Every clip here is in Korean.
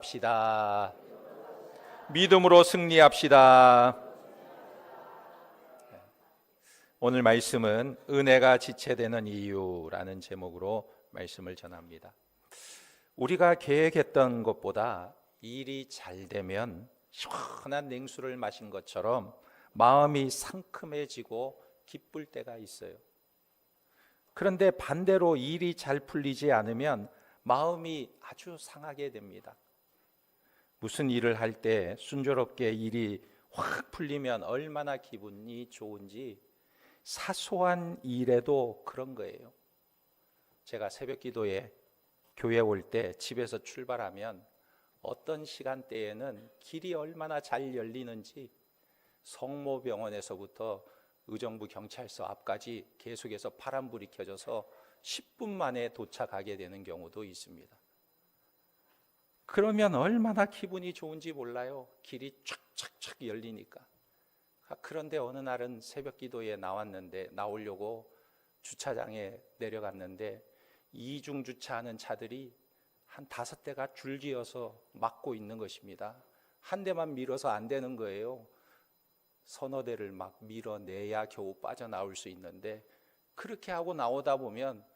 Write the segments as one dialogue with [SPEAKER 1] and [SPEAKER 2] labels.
[SPEAKER 1] 합시다. 믿음으로 승리합시다. 오늘 말씀은 은혜가 지체되는 이유라는 제목으로 말씀을 전합니다. 우리가 계획했던 것보다 일이 잘 되면 시원한 냉수를 마신 것처럼 마음이 상큼해지고 기쁠 때가 있어요. 그런데 반대로 일이 잘 풀리지 않으면 마음이 아주 상하게 됩니다. 무슨 일을 할 때 순조롭게 일이 확 풀리면 얼마나 기분이 좋은지 사소한 일에도 그런 거예요. 제가 새벽 기도에 교회 올 때 집에서 출발하면 어떤 시간대에는 길이 얼마나 잘 열리는지 성모병원에서부터 의정부 경찰서 앞까지 계속해서 파란불이 켜져서 10분 만에 도착하게 되는 경우도 있습니다. 그러면 얼마나 기분이 좋은지 몰라요. 길이 촥촥촥 열리니까. 그런데 어느 날은 새벽 기도에 나오려고 주차장에 내려갔는데 이중 주차하는 차들이 한 5대가 줄지어서 막고 있는 것입니다. 한 대만 밀어서 안 되는 거예요. 서너 대를 막 밀어내야 겨우 빠져나올 수 있는데 그렇게 하고 나오다 보면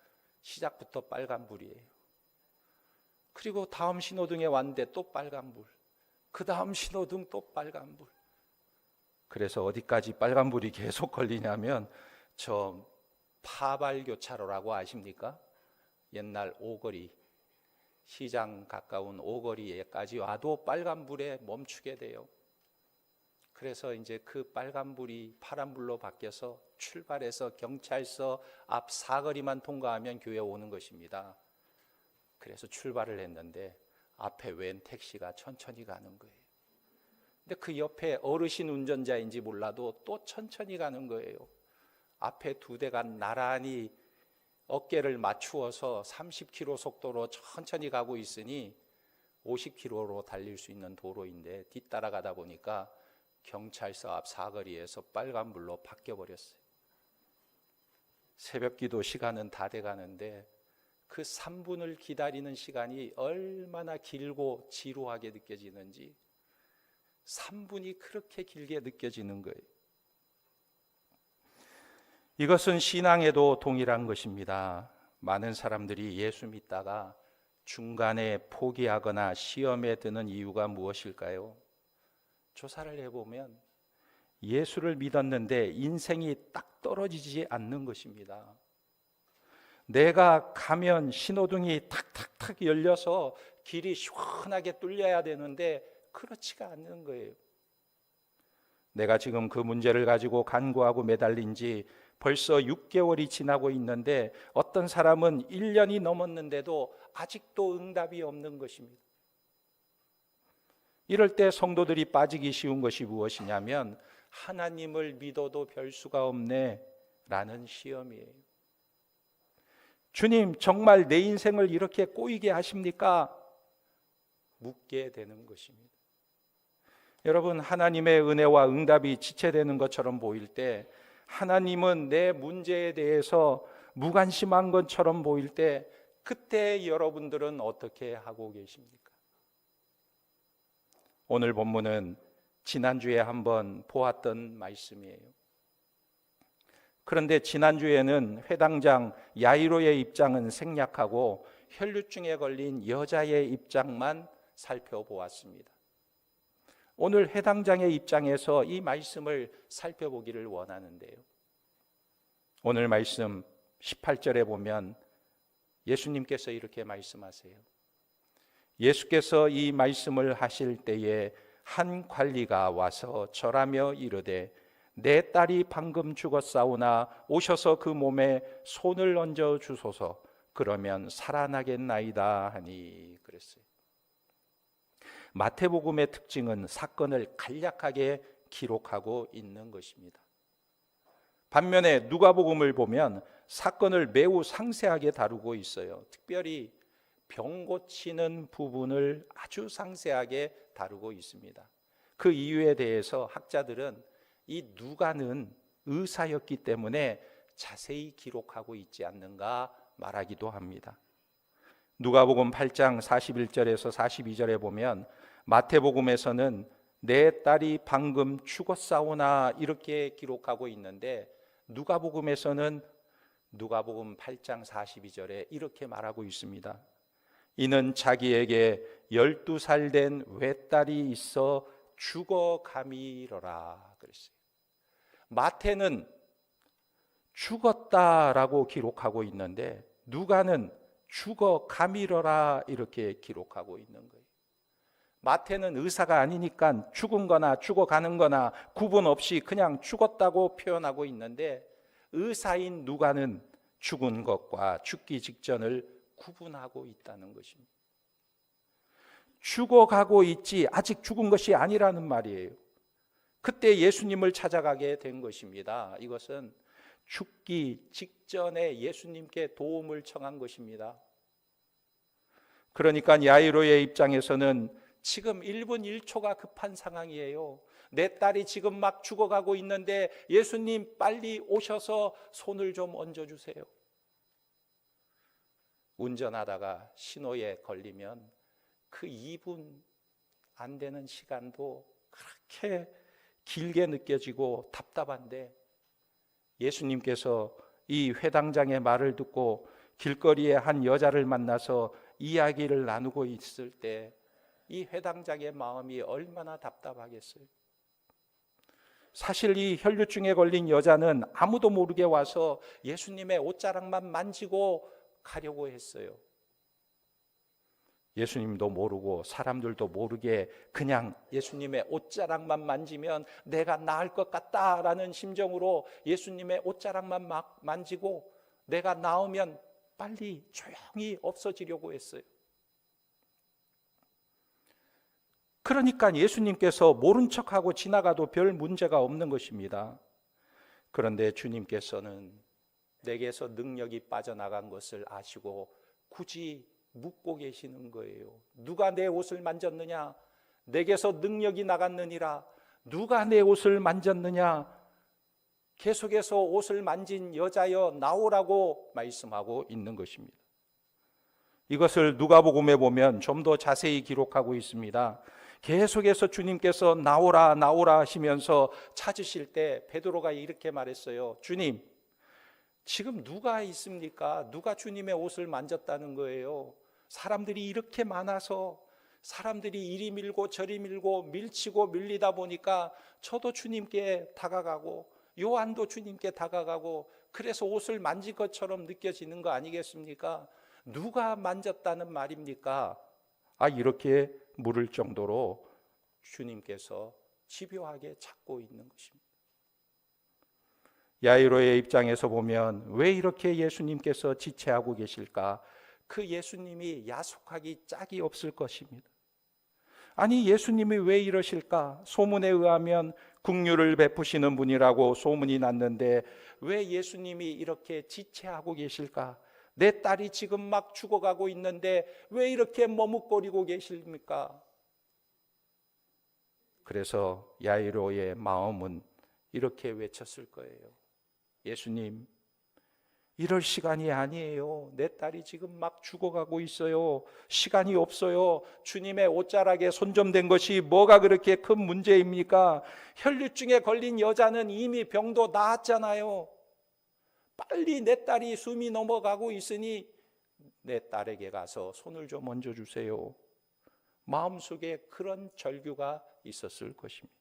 [SPEAKER 1] 시작부터 빨간불이에요. 그리고 다음 신호등에 왔는데 또 빨간불, 그 다음 신호등 또 빨간불. 그래서 어디까지 빨간불이 계속 걸리냐면 저 파발교차로라고 아십니까? 옛날 오거리, 시장 가까운 오거리에까지 와도 빨간불에 멈추게 돼요. 그래서 이제 그 빨간불이 파란불로 바뀌어서 출발해서 경찰서 앞 사거리만 통과하면 교회 오는 것입니다. 그래서 출발을 했는데 앞에 웬 택시가 천천히 가는 거예요. 근데 그 옆에 어르신 운전자인지 몰라도 또 천천히 가는 거예요. 앞에 2대가 나란히 어깨를 맞추어서 30km 속도로 천천히 가고 있으니 50km로 달릴 수 있는 도로인데 뒤따라가다 보니까 경찰서 앞 사거리에서 빨간불로 바뀌어버렸어요. 새벽 기도 시간은 다 돼가는데 그 3분을 기다리는 시간이 얼마나 길고 지루하게 느껴지는지 3분이 그렇게 길게 느껴지는 거예요. 이것은 신앙에도 동일한 것입니다. 많은 사람들이 예수 믿다가 중간에 포기하거나 시험에 드는 이유가 무엇일까요? 조사를 해보면 예수를 믿었는데 인생이 딱 떨어지지 않는 것입니다. 내가 가면 신호등이 탁탁탁 열려서 길이 시원하게 뚫려야 되는데 그렇지가 않는 거예요. 내가 지금 그 문제를 가지고 간구하고 매달린 지 벌써 6개월이 지나고 있는데 어떤 사람은 1년이 넘었는데도 아직도 응답이 없는 것입니다. 이럴 때 성도들이 빠지기 쉬운 것이 무엇이냐면 하나님을 믿어도 별 수가 없네 라는 시험이에요. 주님, 정말 내 인생을 이렇게 꼬이게 하십니까? 묻게 되는 것입니다. 여러분, 하나님의 은혜와 응답이 지체되는 것처럼 보일 때, 하나님은 내 문제에 대해서 무관심한 것처럼 보일 때, 그때 여러분들은 어떻게 하고 계십니까? 오늘 본문은 지난주에 한번 보았던 말씀이에요. 그런데 지난주에는 회당장 야이로의 입장은 생략하고 혈류증에 걸린 여자의 입장만 살펴보았습니다. 오늘 회당장의 입장에서 이 말씀을 살펴보기를 원하는데요. 오늘 말씀 18절에 보면 예수님께서 이렇게 말씀하세요. 예수께서 이 말씀을 하실 때에 한 관리가 와서 절하며 이르되 내 딸이 방금 죽었사오나 오셔서 그 몸에 손을 얹어 주소서 그러면 살아나겠나이다 하니 그랬어요. 마태복음의 특징은 사건을 간략하게 기록하고 있는 것입니다. 반면에 누가복음을 보면 사건을 매우 상세하게 다루고 있어요. 특별히 병 고치는 부분을 아주 상세하게 다루고 있습니다. 그 이유에 대해서 학자들은 이 누가는 의사였기 때문에 자세히 기록하고 있지 않는가 말하기도 합니다. 누가복음 8장 41절에서 42절에 보면 마태복음에서는 내 딸이 방금 죽었사오나 이렇게 기록하고 있는데 누가복음에서는 누가복음 8장 42절에 이렇게 말하고 있습니다. 이는 자기에게 12살 된 외딸이 있어 죽어감이러라 그랬어요. 마태는 죽었다라고 기록하고 있는데 누가는 죽어감이러라 이렇게 기록하고 있는 거예요. 마태는 의사가 아니니까 죽은 거나 죽어가는 거나 구분 없이 그냥 죽었다고 표현하고 있는데 의사인 누가는 죽은 것과 죽기 직전을 구분하고 있다는 것입니다. 죽어가고 있지 아직 죽은 것이 아니라는 말이에요. 그때 예수님을 찾아가게 된 것입니다. 이것은 죽기 직전에 예수님께 도움을 청한 것입니다. 그러니까 야이로의 입장에서는 지금 1분 1초가 급한 상황이에요. 내 딸이 지금 막 죽어가고 있는데 예수님 빨리 오셔서 손을 좀 얹어주세요. 운전하다가 신호에 걸리면 그 2분 안 되는 시간도 그렇게 길게 느껴지고 답답한데 예수님께서 이 회당장의 말을 듣고 길거리에 한 여자를 만나서 이야기를 나누고 있을 때 이 회당장의 마음이 얼마나 답답하겠어요. 사실 이 혈류증에 걸린 여자는 아무도 모르게 와서 예수님의 옷자락만 만지고 가려고 했어요. 예수님도 모르고 사람들도 모르게 그냥 예수님의 옷자락만 만지면 내가 나을 것 같다라는 심정으로 예수님의 옷자락만 막 만지고 내가 나으면 빨리 조용히 없어지려고 했어요. 그러니까 예수님께서 모른 척하고 지나가도 별 문제가 없는 것입니다. 그런데 주님께서는 내게서 능력이 빠져나간 것을 아시고 굳이 묻고 계시는 거예요. 누가 내 옷을 만졌느냐? 내게서 능력이 나갔느니라. 누가 내 옷을 만졌느냐? 계속해서 옷을 만진 여자여 나오라고 말씀하고 있는 것입니다. 이것을 누가복음에 보면 좀 더 자세히 기록하고 있습니다. 계속해서 주님께서 나오라 나오라 하시면서 찾으실 때 베드로가 이렇게 말했어요. 주님, 지금 누가 있습니까? 누가 주님의 옷을 만졌다는 거예요? 사람들이 이렇게 많아서 사람들이 이리 밀고 저리 밀고 밀치고 밀리다 보니까 저도 주님께 다가가고 요한도 주님께 다가가고 그래서 옷을 만질 것처럼 느껴지는 거 아니겠습니까? 누가 만졌다는 말입니까? 이렇게 물을 정도로 주님께서 집요하게 찾고 있는 것입니다. 야이로의 입장에서 보면 왜 이렇게 예수님께서 지체하고 계실까? 그 예수님이 야속하기 짝이 없을 것입니다. 아니 예수님이 왜 이러실까? 소문에 의하면 긍휼을 베푸시는 분이라고 소문이 났는데 왜 예수님이 이렇게 지체하고 계실까? 내 딸이 지금 막 죽어가고 있는데 왜 이렇게 머뭇거리고 계십니까? 그래서 야이로의 마음은 이렇게 외쳤을 거예요. 예수님, 이럴 시간이 아니에요. 내 딸이 지금 막 죽어가고 있어요. 시간이 없어요. 주님의 옷자락에 손점된 것이 뭐가 그렇게 큰 문제입니까? 혈류증에 걸린 여자는 이미 병도 나았잖아요. 빨리 내 딸이 숨이 넘어가고 있으니 내 딸에게 가서 손을 좀 얹어주세요. 마음속에 그런 절규가 있었을 것입니다.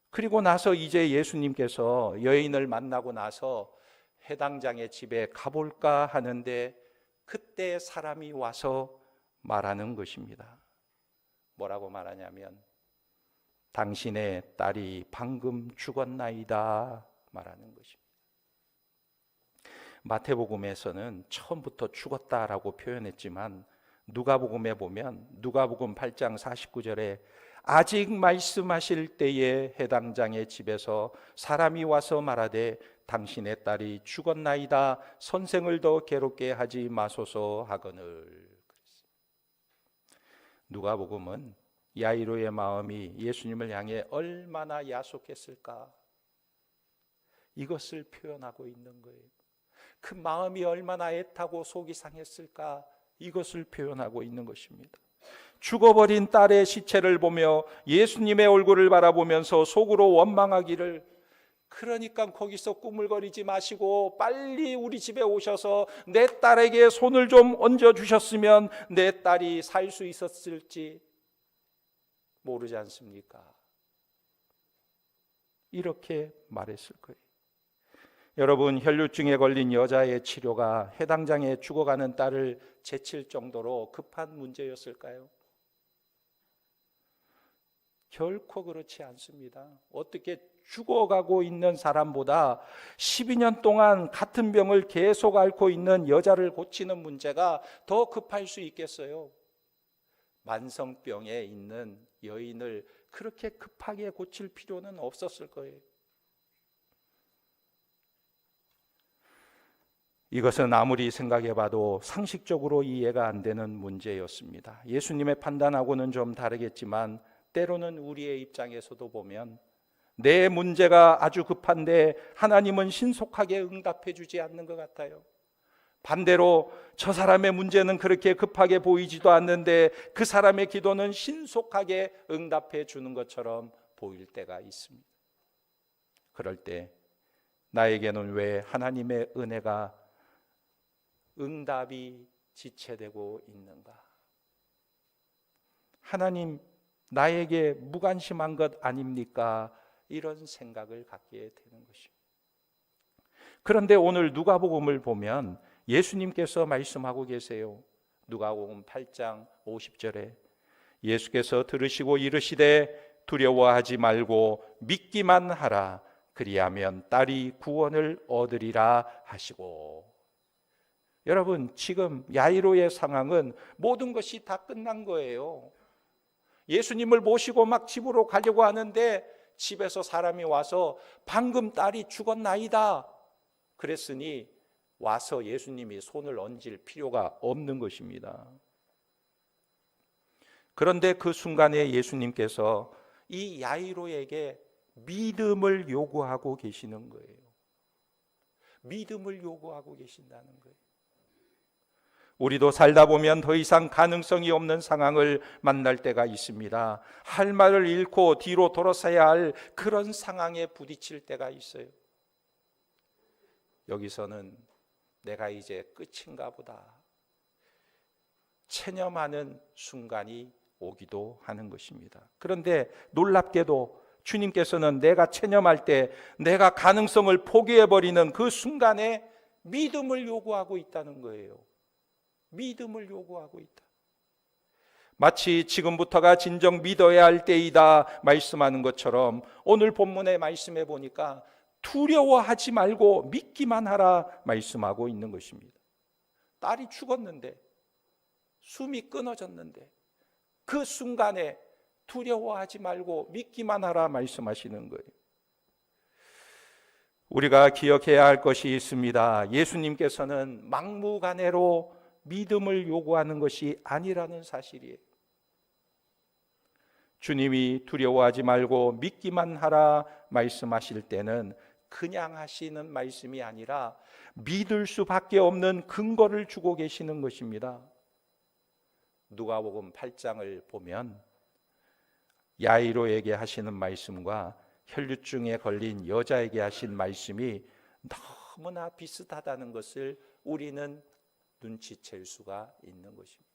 [SPEAKER 1] 그리고 나서 이제 예수님께서 여인을 만나고 나서 회당장의 집에 가볼까 하는데 그때 사람이 와서 말하는 것입니다. 뭐라고 말하냐면 당신의 딸이 방금 죽었나이다 말하는 것입니다. 마태복음에서는 처음부터 죽었다라고 표현했지만 누가복음에 보면 누가복음 8장 49절에 아직 말씀하실 때에 해당장의 집에서 사람이 와서 말하되 당신의 딸이 죽었나이다 선생을 더 괴롭게 하지 마소서 하거늘. 누가복음은 야이로의 마음이 예수님을 향해 얼마나 야속했을까 이것을 표현하고 있는 거예요. 그 마음이 얼마나 애타고 속이 상했을까 이것을 표현하고 있는 것입니다. 죽어버린 딸의 시체를 보며 예수님의 얼굴을 바라보면서 속으로 원망하기를, 그러니까 거기서 꾸물거리지 마시고 빨리 우리 집에 오셔서 내 딸에게 손을 좀 얹어주셨으면 내 딸이 살 수 있었을지 모르지 않습니까? 이렇게 말했을 거예요. 여러분, 혈류증에 걸린 여자의 치료가 해당장에 죽어가는 딸을 제칠 정도로 급한 문제였을까요? 결코 그렇지 않습니다. 어떻게 죽어가고 있는 사람보다 12년 동안 같은 병을 계속 앓고 있는 여자를 고치는 문제가 더 급할 수 있겠어요? 만성병에 있는 여인을 그렇게 급하게 고칠 필요는 없었을 거예요. 이것은 아무리 생각해봐도 상식적으로 이해가 안 되는 문제였습니다. 예수님의 판단하고는 좀 다르겠지만 때로는 우리의 입장에서도 보면 내 문제가 아주 급한데 하나님은 신속하게 응답해 주지 않는 것 같아요. 반대로 저 사람의 문제는 그렇게 급하게 보이지도 않는데 그 사람의 기도는 신속하게 응답해 주는 것처럼 보일 때가 있습니다. 그럴 때 나에게는 왜 하나님의 은혜가 응답이 지체되고 있는가? 하나님, 나에게 무관심한 것 아닙니까? 이런 생각을 갖게 되는 것입니다. 그런데 오늘 누가복음을 보면 예수님께서 말씀하고 계세요. 누가복음 8장 50절에 예수께서 들으시고 이르시되 두려워하지 말고 믿기만 하라. 그리하면 딸이 구원을 얻으리라 하시고. 여러분, 지금 야이로의 상황은 모든 것이 다 끝난 거예요. 예수님을 모시고 막 집으로 가려고 하는데 집에서 사람이 와서 방금 딸이 죽었나이다 그랬으니 와서 예수님이 손을 얹을 필요가 없는 것입니다. 그런데 그 순간에 예수님께서 이 야이로에게 믿음을 요구하고 계시는 거예요. 믿음을 요구하고 계신다는 거예요. 우리도 살다 보면 더 이상 가능성이 없는 상황을 만날 때가 있습니다. 할 말을 잃고 뒤로 돌아서야 할 그런 상황에 부딪힐 때가 있어요. 여기서는 내가 이제 끝인가 보다 체념하는 순간이 오기도 하는 것입니다. 그런데 놀랍게도 주님께서는 내가 체념할 때 내가 가능성을 포기해버리는 그 순간에 믿음을 요구하고 있다는 거예요. 믿음을 요구하고 있다. 마치 지금부터가 진정 믿어야 할 때이다 말씀하는 것처럼 오늘 본문의 말씀해 보니까 두려워하지 말고 믿기만 하라 말씀하고 있는 것입니다. 딸이 죽었는데, 숨이 끊어졌는데 그 순간에 두려워하지 말고 믿기만 하라 말씀하시는 거예요. 우리가 기억해야 할 것이 있습니다. 예수님께서는 막무가내로 믿음을 요구하는 것이 아니라는 사실이에요. 주님이 두려워하지 말고 믿기만 하라 말씀하실 때는 그냥 하시는 말씀이 아니라 믿을 수밖에 없는 근거를 주고 계시는 것입니다. 누가복음 8장을 보면 야이로에게 하시는 말씀과 혈류증에 걸린 여자에게 하신 말씀이 너무나 비슷하다는 것을 우리는 눈치챌 수가 있는 것입니다.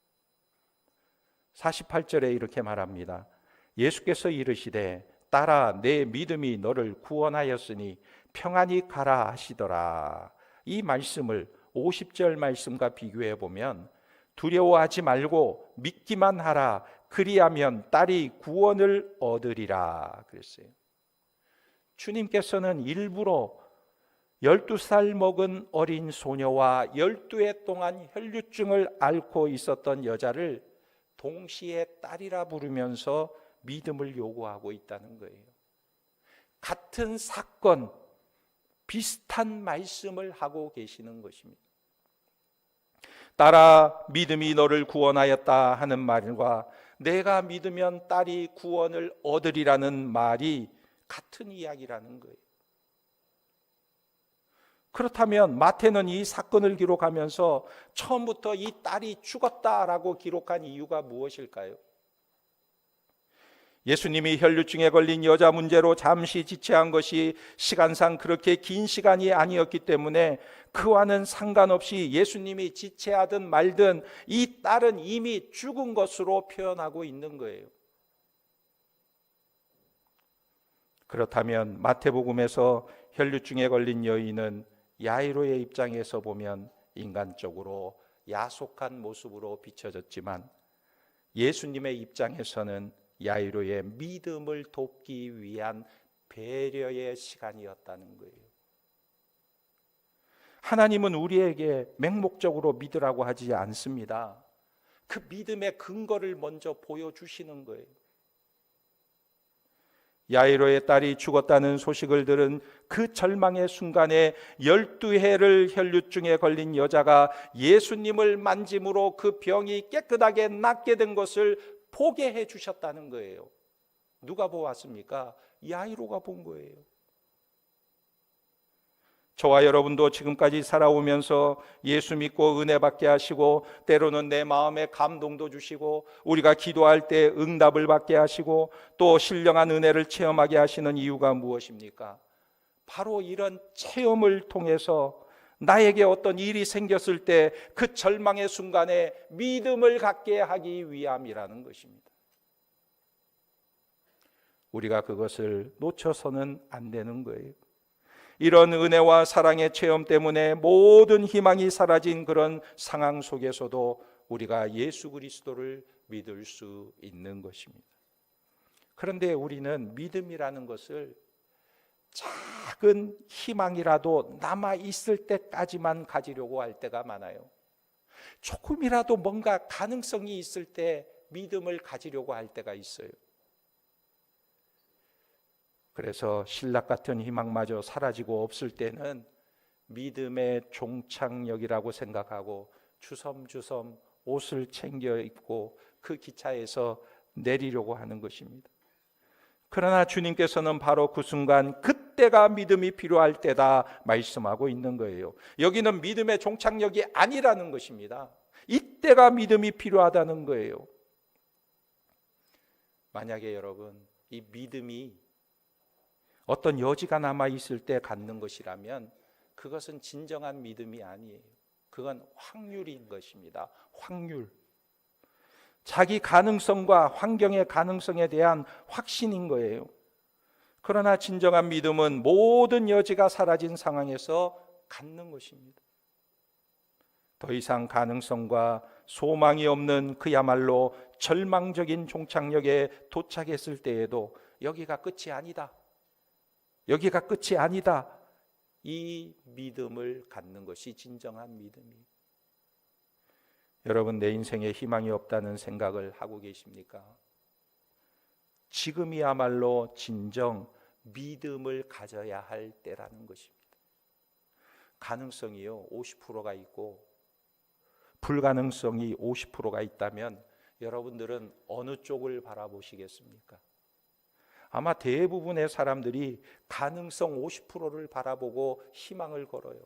[SPEAKER 1] 48절에 이렇게 말합니다. 예수께서 이르시되 딸아 내 믿음이 너를 구원하였으니 평안히 가라 하시더라. 이 말씀을 50절 말씀과 비교해 보면 두려워하지 말고 믿기만 하라. 그리하면 딸이 구원을 얻으리라 그랬어요. 주님께서는 일부러 12살 먹은 어린 소녀와 12해 동안 혈류증을 앓고 있었던 여자를 동시에 딸이라 부르면서 믿음을 요구하고 있다는 거예요. 같은 사건, 비슷한 말씀을 하고 계시는 것입니다. 딸아 믿음이 너를 구원하였다 하는 말과 내가 믿으면 딸이 구원을 얻으리라는 말이 같은 이야기라는 거예요. 그렇다면 마태는 이 사건을 기록하면서 처음부터 이 딸이 죽었다라고 기록한 이유가 무엇일까요? 예수님이 혈류증에 걸린 여자 문제로 잠시 지체한 것이 시간상 그렇게 긴 시간이 아니었기 때문에 그와는 상관없이 예수님이 지체하든 말든 이 딸은 이미 죽은 것으로 표현하고 있는 거예요. 그렇다면 마태복음에서 혈류증에 걸린 여인은 야이로의 입장에서 보면 인간적으로 야속한 모습으로 비춰졌지만 예수님의 입장에서는 야이로의 믿음을 돕기 위한 배려의 시간이었다는 거예요. 하나님은 우리에게 맹목적으로 믿으라고 하지 않습니다. 그 믿음의 근거를 먼저 보여주시는 거예요. 야이로의 딸이 죽었다는 소식을 들은 그 절망의 순간에 12해를 혈류증에 걸린 여자가 예수님을 만짐으로 그 병이 깨끗하게 낫게 된 것을 보게 해 주셨다는 거예요. 누가 보았습니까? 야이로가 본 거예요. 저와 여러분도 지금까지 살아오면서 예수 믿고 은혜 받게 하시고 때로는 내 마음에 감동도 주시고 우리가 기도할 때 응답을 받게 하시고 또 신령한 은혜를 체험하게 하시는 이유가 무엇입니까? 바로 이런 체험을 통해서 나에게 어떤 일이 생겼을 때 그 절망의 순간에 믿음을 갖게 하기 위함이라는 것입니다. 우리가 그것을 놓쳐서는 안 되는 거예요. 이런 은혜와 사랑의 체험 때문에 모든 희망이 사라진 그런 상황 속에서도 우리가 예수 그리스도를 믿을 수 있는 것입니다. 그런데 우리는 믿음이라는 것을 작은 희망이라도 남아 있을 때까지만 가지려고 할 때가 많아요. 조금이라도 뭔가 가능성이 있을 때 믿음을 가지려고 할 때가 있어요. 그래서 신락 같은 희망마저 사라지고 없을 때는 믿음의 종착역이라고 생각하고 주섬주섬 옷을 챙겨 입고 그 기차에서 내리려고 하는 것입니다. 그러나 주님께서는 바로 그 순간 그때가 믿음이 필요할 때다 말씀하고 있는 거예요. 여기는 믿음의 종착역이 아니라는 것입니다. 이때가 믿음이 필요하다는 거예요. 만약에 여러분 이 믿음이 어떤 여지가 남아 있을 때 갖는 것이라면 그것은 진정한 믿음이 아니에요. 그건 확률인 것입니다. 확률. 자기 가능성과 환경의 가능성에 대한 확신인 거예요. 그러나 진정한 믿음은 모든 여지가 사라진 상황에서 갖는 것입니다. 더 이상 가능성과 소망이 없는 그야말로 절망적인 종착역에 도착했을 때에도 여기가 끝이 아니다. 여기가 끝이 아니다. 이 믿음을 갖는 것이 진정한 믿음이에요. 여러분, 내 인생에 희망이 없다는 생각을 하고 계십니까? 지금이야말로 진정 믿음을 가져야 할 때라는 것입니다. 가능성이요 50%가 있고 불가능성이 50%가 있다면 여러분들은 어느 쪽을 바라보시겠습니까? 아마 대부분의 사람들이 가능성 50%를 바라보고 희망을 걸어요.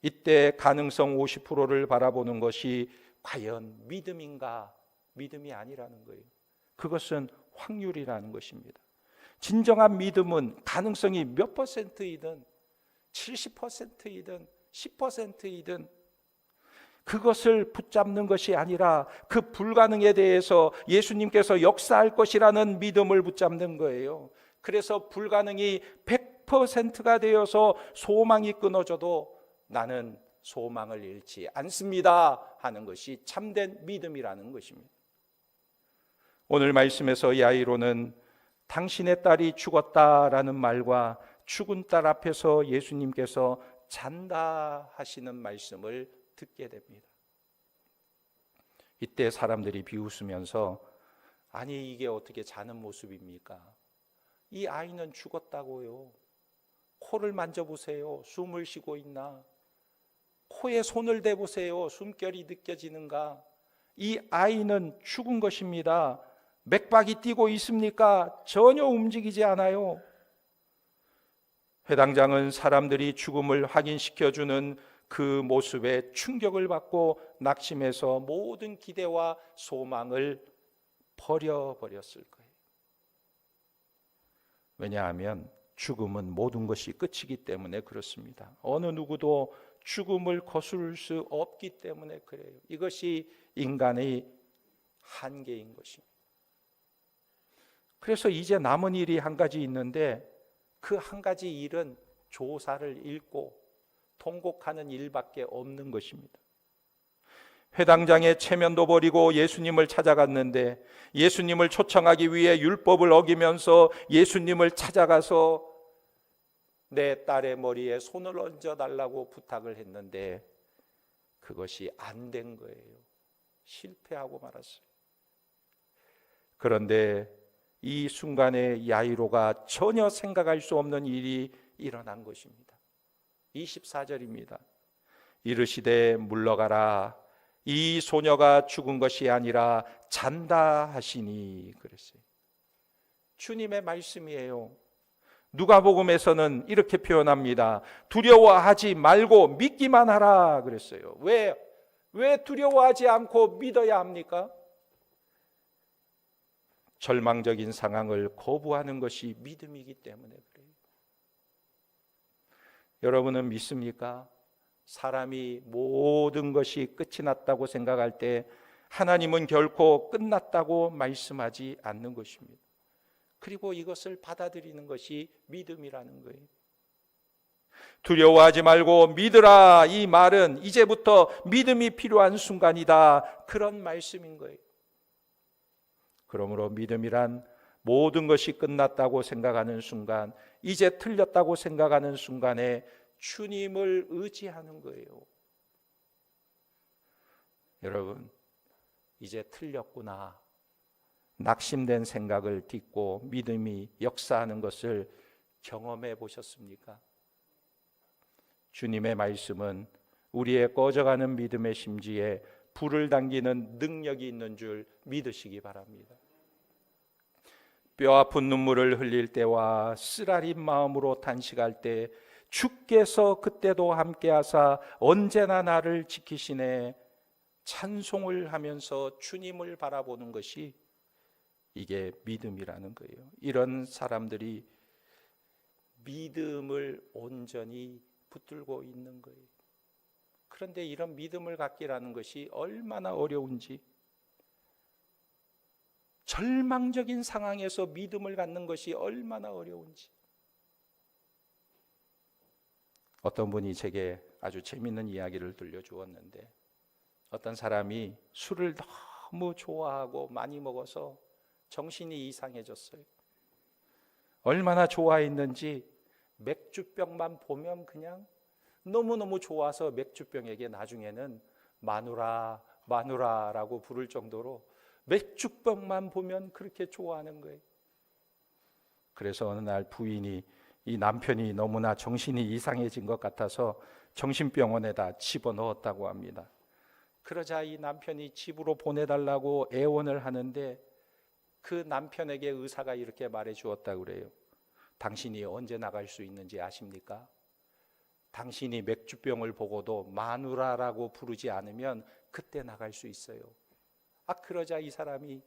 [SPEAKER 1] 이때 가능성 50%를 바라보는 것이 과연 믿음인가? 믿음이 아니라는 거예요. 그것은 확률이라는 것입니다. 진정한 믿음은 가능성이 몇 퍼센트이든 70%이든 10%이든 그것을 붙잡는 것이 아니라 그 불가능에 대해서 예수님께서 역사할 것이라는 믿음을 붙잡는 거예요. 그래서 불가능이 100%가 되어서 소망이 끊어져도 나는 소망을 잃지 않습니다 하는 것이 참된 믿음이라는 것입니다. 오늘 말씀에서 야이로는 당신의 딸이 죽었다라는 말과 죽은 딸 앞에서 예수님께서 잔다 하시는 말씀을 듣게 됩니다. 이때 사람들이 비웃으면서 아니 이게 어떻게 자는 모습입니까? 이 아이는 죽었다고요. 코를 만져보세요. 숨을 쉬고 있나? 코에 손을 대보세요. 숨결이 느껴지는가? 이 아이는 죽은 것입니다. 맥박이 뛰고 있습니까? 전혀 움직이지 않아요. 회당장은 사람들이 죽음을 확인시켜주는 그 모습에 충격을 받고 낙심해서 모든 기대와 소망을 버려버렸을 거예요. 왜냐하면 죽음은 모든 것이 끝이기 때문에 그렇습니다. 어느 누구도 죽음을 거스를 수 없기 때문에 그래요. 이것이 인간의 한계인 것입니다. 그래서 이제 남은 일이 한 가지 있는데 그 한 가지 일은 조사를 읽고 통곡하는 일밖에 없는 것입니다. 회당장의 체면도 버리고 예수님을 찾아갔는데 예수님을 초청하기 위해 율법을 어기면서 예수님을 찾아가서 내 딸의 머리에 손을 얹어달라고 부탁을 했는데 그것이 안 된 거예요. 실패하고 말았어요. 그런데 이 순간에 야이로가 전혀 생각할 수 없는 일이 일어난 것입니다. 24절입니다. 이르시되 물러가라. 이 소녀가 죽은 것이 아니라 잔다 하시니 그랬어요. 주님의 말씀이에요. 누가복음에서는 이렇게 표현합니다. 두려워하지 말고 믿기만 하라 그랬어요. 왜 두려워하지 않고 믿어야 합니까? 절망적인 상황을 거부하는 것이 믿음이기 때문에 그래요. 여러분은 믿습니까? 사람이 모든 것이 끝이 났다고 생각할 때 하나님은 결코 끝났다고 말씀하지 않는 것입니다. 그리고 이것을 받아들이는 것이 믿음이라는 거예요. 두려워하지 말고 믿으라. 이 말은 이제부터 믿음이 필요한 순간이다. 그런 말씀인 거예요. 그러므로 믿음이란 모든 것이 끝났다고 생각하는 순간, 이제 틀렸다고 생각하는 순간에 주님을 의지하는 거예요. 여러분, 이제 틀렸구나. 낙심된 생각을 딛고 믿음이 역사하는 것을 경험해 보셨습니까? 주님의 말씀은 우리의 꺼져가는 믿음의 심지에 불을 당기는 능력이 있는 줄 믿으시기 바랍니다. 뼈아픈 눈물을 흘릴 때와 쓰라린 마음으로 탄식할 때 주께서 그때도 함께하사 언제나 나를 지키시네 찬송을 하면서 주님을 바라보는 것이 이게 믿음이라는 거예요. 이런 사람들이 믿음을 온전히 붙들고 있는 거예요. 그런데 이런 믿음을 갖기라는 것이 얼마나 어려운지, 절망적인 상황에서 믿음을 갖는 것이 얼마나 어려운지. 어떤 분이 제게 아주 재밌는 이야기를 들려주었는데, 어떤 사람이 술을 너무 좋아하고 많이 먹어서 정신이 이상해졌어요. 얼마나 좋아했는지 맥주병만 보면 그냥 너무너무 좋아서 맥주병에게 나중에는 마누라라고 부를 정도로 맥주병만 보면 그렇게 좋아하는 거예요. 그래서 어느 날 부인이 이 남편이 너무나 정신이 이상해진 것 같아서 정신병원에다 집어넣었다고 합니다. 그러자 이 남편이 집으로 보내달라고 애원을 하는데 그 남편에게 의사가 이렇게 말해 주었다고 그래요. 당신이 언제 나갈 수 있는지 아십니까? 당신이 맥주병을 보고도 마누라라고 부르지 않으면 그때 나갈 수 있어요. 그러자 이 사람이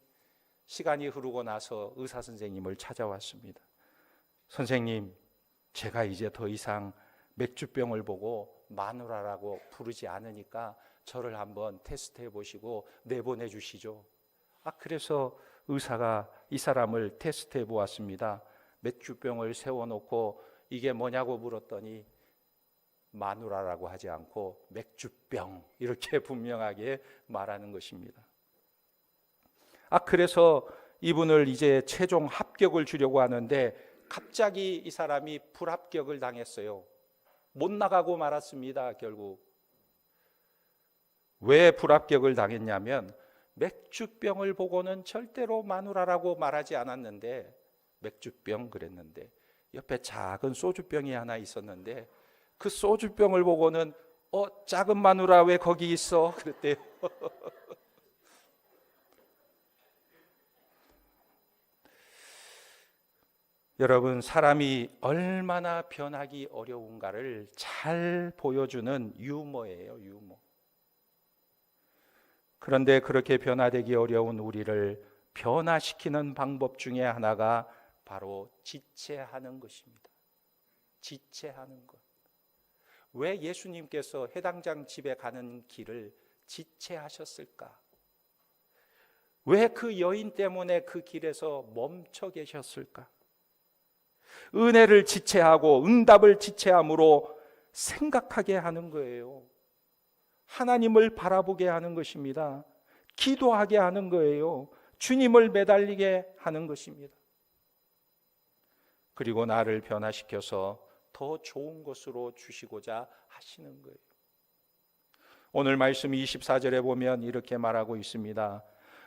[SPEAKER 1] 시간이 흐르고 나서 의사 선생님을 찾아왔습니다. 선생님, 제가 이제 더 이상 맥주병을 보고 마누라라고 부르지 않으니까 저를 한번 테스트해 보시고 내보내 주시죠. 그래서 의사가 이 사람을 테스트해 보았습니다. 맥주병을 세워놓고 이게 뭐냐고 물었더니 마누라라고 하지 않고 맥주병 이렇게 분명하게 말하는 것입니다. 그래서 이분을 이제 최종 합격을 주려고 하는데 갑자기 이 사람이 불합격을 당했어요. 못 나가고 말았습니다. 결국 왜 불합격을 당했냐면 맥주병을 보고는 절대로 마누라라고 말하지 않았는데 맥주병 그랬는데 옆에 작은 소주병이 하나 있었는데 그 소주병을 보고는 작은 마누라 왜 거기 있어? 그랬대요. 여러분, 사람이 얼마나 변하기 어려운가를 잘 보여주는 유머예요, 유머. 그런데 그렇게 변화되기 어려운 우리를 변화시키는 방법 중에 하나가 바로 지체하는 것입니다. 지체하는 것. 왜 예수님께서 해당장 집에 가는 길을 지체하셨을까? 왜 그 여인 때문에 그 길에서 멈춰 계셨을까? 은혜를 지체하고 응답을 지체함으로 생각하게 하는 거예요. 하나님을 바라보게 하는 것입니다. 기도하게 하는 거예요. 주님을 매달리게 하는 것입니다. 그리고 나를 변화시켜서 더 좋은 것으로 주시고자 하시는 거예요. 오늘 말씀 24절에 보면 이렇게 말하고 있습니다.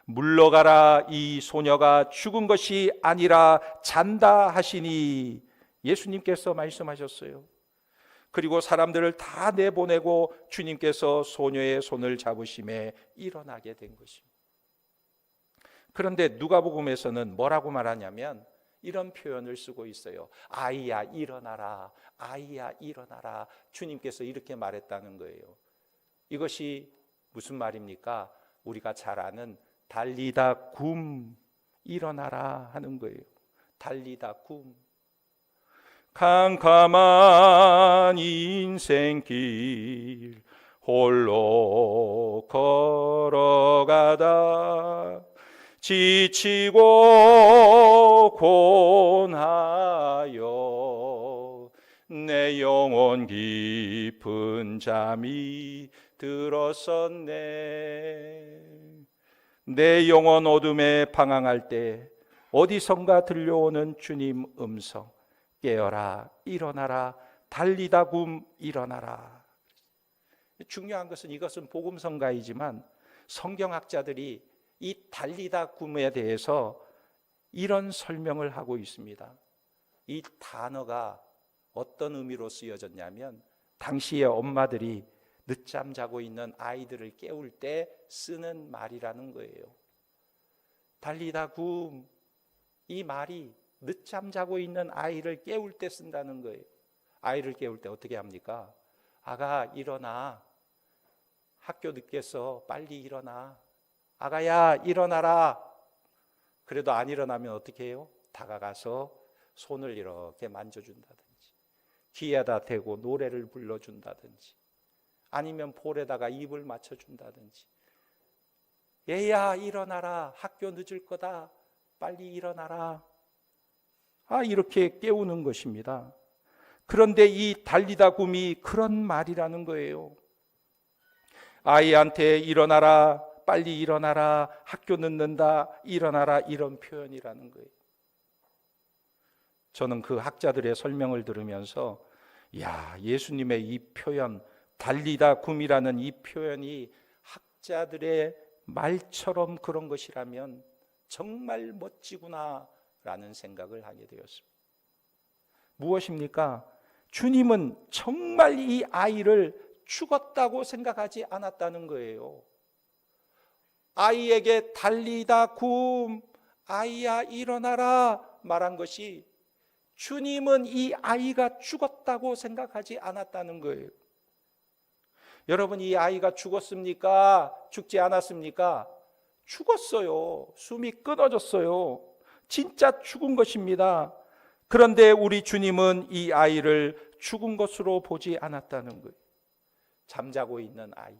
[SPEAKER 1] 물러가라, 이 소녀가 죽은 것이 아니라 잔다 하시니, 예수님께서 말씀하셨어요. 그리고 사람들을 다 내보내고 주님께서 소녀의 손을 잡으심에 일어나게 된 것입니다. 그런데 누가복음에서는 뭐라고 말하냐면 이런 표현을 쓰고 있어요. 아이야 일어나라, 아이야 일어나라. 주님께서 이렇게 말했다는 거예요. 이것이 무슨 말입니까? 우리가 잘 아는 달리다 굼, 일어나라 하는 거예요. 달리다 굼. 캄캄한 인생길 홀로 걸어가다 지치고 곤하여 내 영혼 깊은 잠이 들었었네. 내 영혼 어둠에 방황할 때 어디선가 들려오는 주님 음성, 깨어라, 일어나라, 달리다 굼, 일어나라. 중요한 것은 이것은 복음성가이지만 성경학자들이 이 달리다 굼에 대해서 이런 설명을 하고 있습니다. 이 단어가 어떤 의미로 쓰여졌냐면 당시의 엄마들이 늦잠 자고 있는 아이들을 깨울 때 쓰는 말이라는 거예요. 달리다 굼, 이 말이 늦잠 자고 있는 아이를 깨울 때 쓴다는 거예요. 아이를 깨울 때 어떻게 합니까? 아가 일어나, 학교 늦겠어, 빨리 일어나. 아가야 일어나라. 그래도 안 일어나면 어떻게 해요? 다가가서 손을 이렇게 만져준다든지, 귀에다 대고 노래를 불러준다든지, 아니면 볼에다가 입을 맞춰준다든지, 얘야 일어나라, 학교 늦을 거다, 빨리 일어나라. 이렇게 깨우는 것입니다. 그런데 이 달리다 굼이 그런 말이라는 거예요. 아이한테 일어나라, 빨리 일어나라, 학교 늦는다, 일어나라, 이런 표현이라는 거예요. 저는 그 학자들의 설명을 들으면서 예수님의 이 표현, 달리다 굼이라는 이 표현이 학자들의 말처럼 그런 것이라면 정말 멋지구나 라는 생각을 하게 되었습니다. 무엇입니까? 주님은 정말 이 아이를 죽었다고 생각하지 않았다는 거예요. 아이에게 달리다 굼, 아이야 일어나라 말한 것이 주님은 이 아이가 죽었다고 생각하지 않았다는 거예요. 여러분, 이 아이가 죽었습니까? 죽지 않았습니까? 죽었어요. 숨이 끊어졌어요. 진짜 죽은 것입니다. 그런데 우리 주님은 이 아이를 죽은 것으로 보지 않았다는 거예요. 잠자고 있는 아이,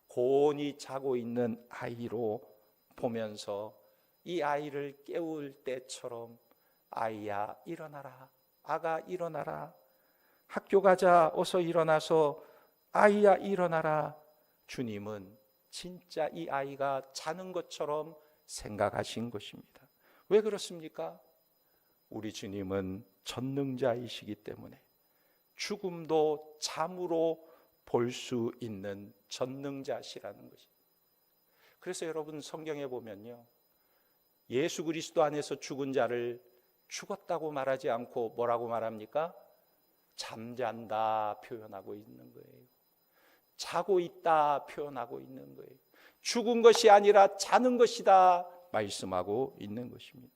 [SPEAKER 1] 곤히 자고 있는 아이로 보면서 이 아이를 깨울 때처럼 아이야 일어나라, 아가 일어나라, 학교 가자, 어서 일어나서 아이야 일어나라. 주님은 진짜 이 아이가 자는 것처럼 생각하신 것입니다. 왜 그렇습니까? 우리 주님은 전능자이시기 때문에 죽음도 잠으로 볼 수 있는 전능자시라는 것입니다. 그래서 여러분, 성경에 보면요, 예수 그리스도 안에서 죽은 자를 죽었다고 말하지 않고 뭐라고 말합니까? 잠잔다 표현하고 있는 거예요. 자고 있다 표현하고 있는 거예요. 죽은 것이 아니라 자는 것이다 말씀하고 있는 것입니다.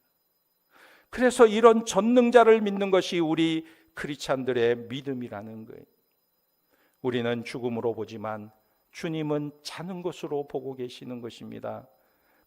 [SPEAKER 1] 그래서 이런 전능자를 믿는 것이 우리 크리스찬들의 믿음이라는 거예요. 우리는 죽음으로 보지만 주님은 자는 것으로 보고 계시는 것입니다.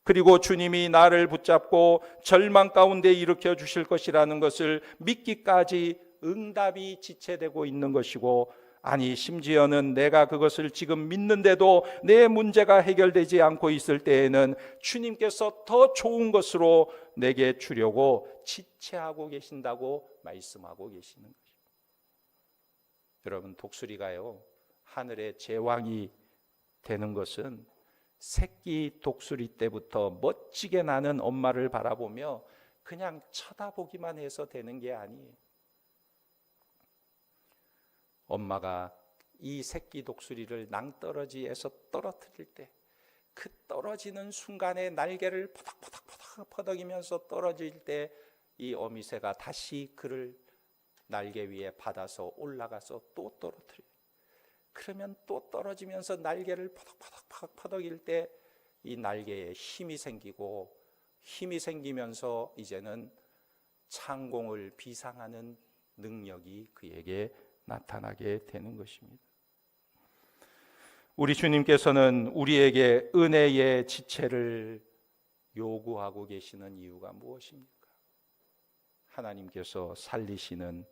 [SPEAKER 1] 그리고 주님이 나를 붙잡고 절망 가운데 일으켜 주실 것이라는 것을 믿기까지 응답이 지체되고 있는 것이고, 아니 심지어는 내가 그것을 지금 믿는데도 내 문제가 해결되지 않고 있을 때에는 주님께서 더 좋은 것으로 내게 주려고 지체하고 계신다고 말씀하고 계시는 거죠. 여러분, 독수리가요, 하늘의 제왕이 되는 것은 새끼 독수리 때부터 멋지게 나는 엄마를 바라보며 그냥 쳐다보기만 해서 되는 게 아니에요. 엄마가 이 새끼 독수리를 낭떠러지에서 떨어뜨릴 때, 그 떨어지는 순간에 날개를 퍼덕퍼덕 퍼덕이면서 떨어질 때 이 어미새가 다시 그를 날개 위에 받아서 올라가서 또 떨어뜨려요. 그러면 또 떨어지면서 날개를 퍼덕퍼덕 퍼덕일 때 이 날개에 힘이 생기고, 힘이 생기면서 이제는 창공을 비상하는 능력이 그에게 나타나게 되는 것입니다. 우리 주님께서는 우리에게 은혜의 지체를 요구하고 계시는 이유가 무엇입니까? 하나님께서 살리시는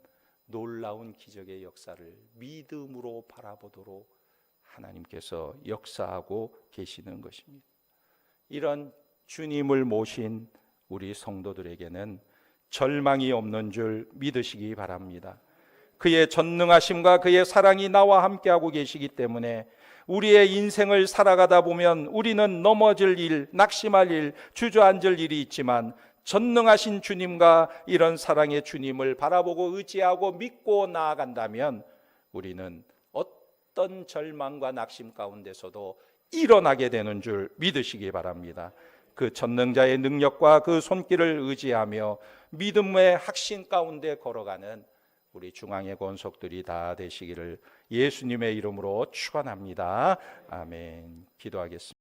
[SPEAKER 1] 놀라운 기적의 역사를 믿음으로 바라보도록 하나님께서 역사하고 계시는 것입니다. 이런 주님을 모신 우리 성도들에게는 절망이 없는 줄 믿으시기 바랍니다. 그의 전능하심과 그의 사랑이 나와 함께하고 계시기 때문에 우리의 인생을 살아가다 보면 우리는 넘어질 일, 낙심할 일, 주저앉을 일이 있지만 전능하신 주님과 이런 사랑의 주님을 바라보고 의지하고 믿고 나아간다면 우리는 어떤 절망과 낙심 가운데서도 일어나게 되는 줄 믿으시기 바랍니다. 그 전능자의 능력과 그 손길을 의지하며 믿음의 확신 가운데 걸어가는 우리 중앙의 권속들이 다 되시기를 예수님의 이름으로 축원합니다. 아멘. 기도하겠습니다.